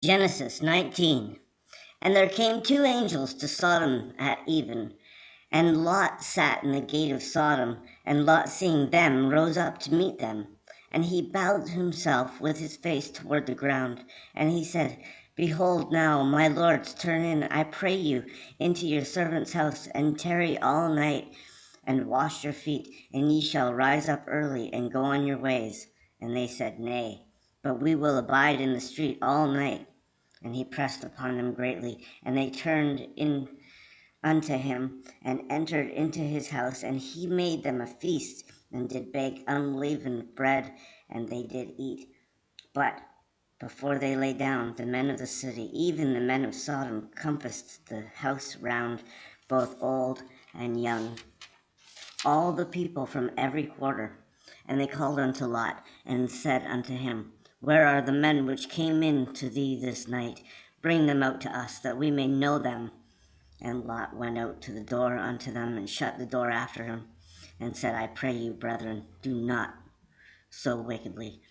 Genesis 19. And there came two angels to Sodom at even, and Lot sat in the gate of Sodom, and Lot seeing them rose up to meet them. And he bowed himself with his face toward the ground, and he said, Behold now, my lords, turn in, I pray you, into your servant's house, and tarry all night, and wash your feet, and ye shall rise up early, and go on your ways. And they said, Nay, but we will abide in the street all night. And he pressed upon them greatly, and they turned in unto him, and entered into his house, and he made them a feast, and did bake unleavened bread, and they did eat. But before they lay down, the men of the city, even the men of Sodom, compassed the house round, both old and young, all the people from every quarter. And they called unto Lot, and said unto him, Where are the men which came in to thee this night? Bring them out to us, that we may know them. And Lot went out to the door unto them, and shut the door after him, and said, I pray you, brethren, do not so wickedly.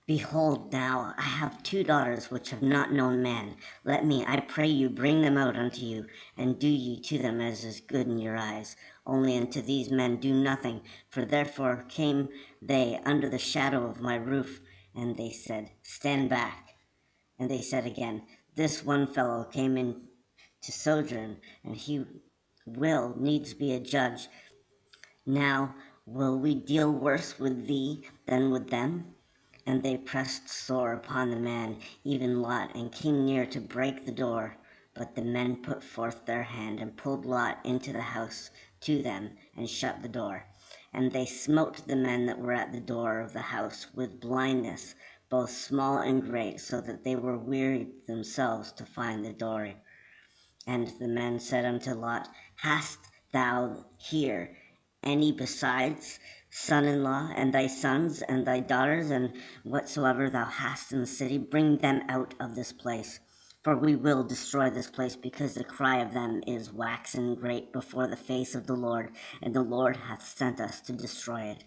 Behold, now I have two daughters which have not known man. Let me, I pray you, bring them out unto you, and do ye to them as is good in your eyes. Only unto these men do nothing, for therefore came they under the shadow of my roof. And they said, Stand back. And they said again, This one fellow came in to sojourn, and he will needs be a judge. Now will we deal worse with thee than with them? And they pressed sore upon the man, even Lot, and came near to break the door. But the men put forth their hand, and pulled Lot into the house to them, and shut the door. And they smote the men that were at the door of the house with blindness, both small and great, so that they were wearied themselves to find the door. And the men said unto Lot, Hast thou here any besides son-in-law, and thy sons, and thy daughters, and whatsoever thou hast in the city? Bring them out of this place. For we will destroy this place, because the cry of them is waxen great before the face of the Lord, and the Lord hath sent us to destroy it.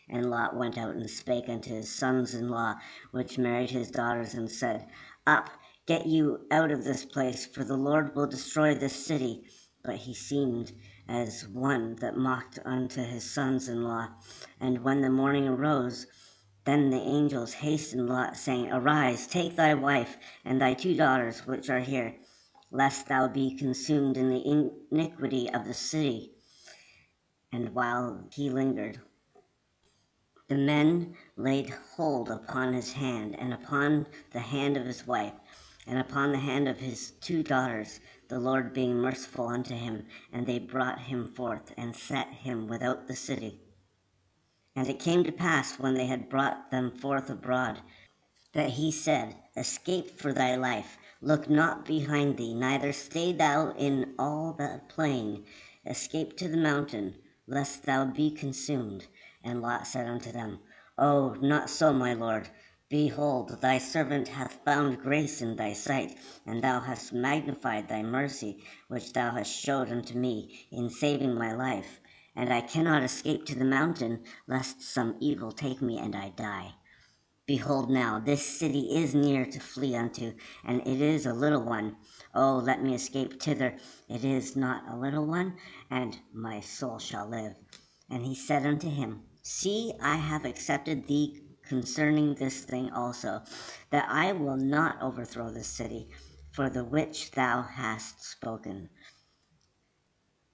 And Lot went out and spake unto his sons-in-law, which married his daughters, and said, Up, get you out of this place, for the Lord will destroy this city. But he seemed as one that mocked unto his sons-in-law. And when the morning arose, then the angels hastened Lot, saying, Arise, take thy wife, and thy two daughters, which are here, lest thou be consumed in the iniquity of the city. And while he lingered, the men laid hold upon his hand, and upon the hand of his wife, and upon the hand of his two daughters, the Lord being merciful unto him, and they brought him forth, and set him without the city. And it came to pass, when they had brought them forth abroad, that he said, Escape for thy life, look not behind thee, neither stay thou in all the plain. Escape to the mountain, lest thou be consumed. And Lot said unto them, Oh, not so, my lord. Behold, thy servant hath found grace in thy sight, and thou hast magnified thy mercy, which thou hast showed unto me, in saving my life. And I cannot escape to the mountain, lest some evil take me, and I die. Behold now, this city is near to flee unto, and it is a little one. Oh, let me escape thither. It is not a little one, and my soul shall live. And he said unto him, See, I have accepted thee concerning this thing also, that I will not overthrow this city, for the which thou hast spoken.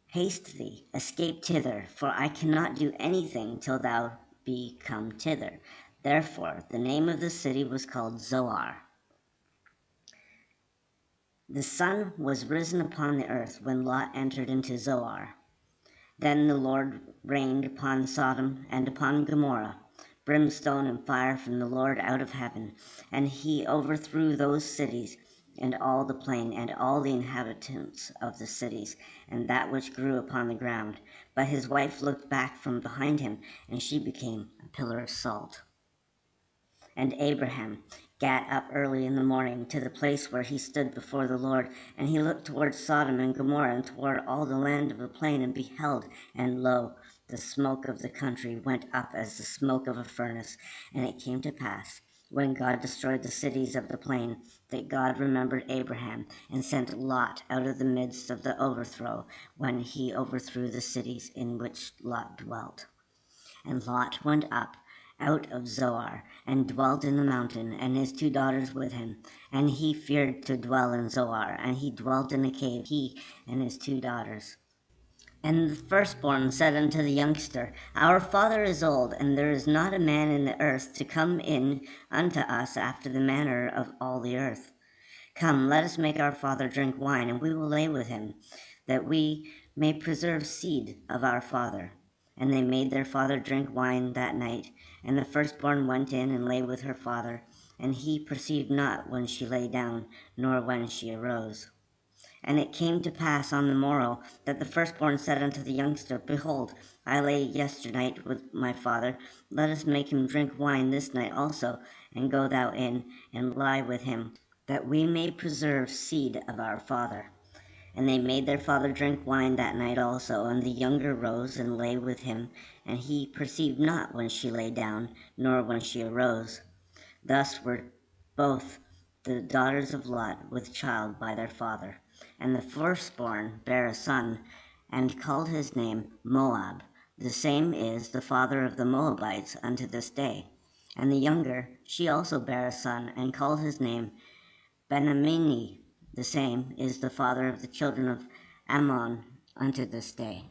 Haste thee, escape thither, for I cannot do anything till thou be come thither. Therefore the name of the city was called Zoar. The sun was risen upon the earth when Lot entered into Zoar. Then the Lord rained upon Sodom and upon Gomorrah brimstone and fire from the Lord out of heaven, and he overthrew those cities, and all the plain, and all the inhabitants of the cities, and that which grew upon the ground. But his wife looked back from behind him, and she became a pillar of salt. And Abraham gat up early in the morning to the place where he stood before the Lord, and he looked toward Sodom and Gomorrah, and toward all the land of the plain, and beheld, and lo, the smoke of the country went up as the smoke of a furnace. And it came to pass, when God destroyed the cities of the plain, that God remembered Abraham and sent Lot out of the midst of the overthrow when he overthrew the cities in which Lot dwelt. And Lot went up out of Zoar and dwelt in the mountain, and his 2 daughters with him. And he feared to dwell in Zoar, and he dwelt in a cave, he and his 2 daughters. And the firstborn said unto the youngster, Our father is old, and there is not a man in the earth to come in unto us after the manner of all the earth. Come, let us make our father drink wine, and we will lay with him, that we may preserve seed of our father. And they made their father drink wine that night. And the firstborn went in and lay with her father, and he perceived not when she lay down, nor when she arose. And it came to pass on the morrow that the firstborn said unto the youngster, Behold, I lay yesternight with my father. Let us make him drink wine this night also, and go thou in, and lie with him, that we may preserve seed of our father. And they made their father drink wine that night also, and the younger rose and lay with him, and he perceived not when she lay down, nor when she arose. Thus were both the daughters of Lot with child by their father. And the firstborn bare a son, and called his name Moab. The same is the father of the Moabites unto this day. And the younger, she also bare a son, and called his name Ben-ammi. The same is the father of the children of Ammon unto this day.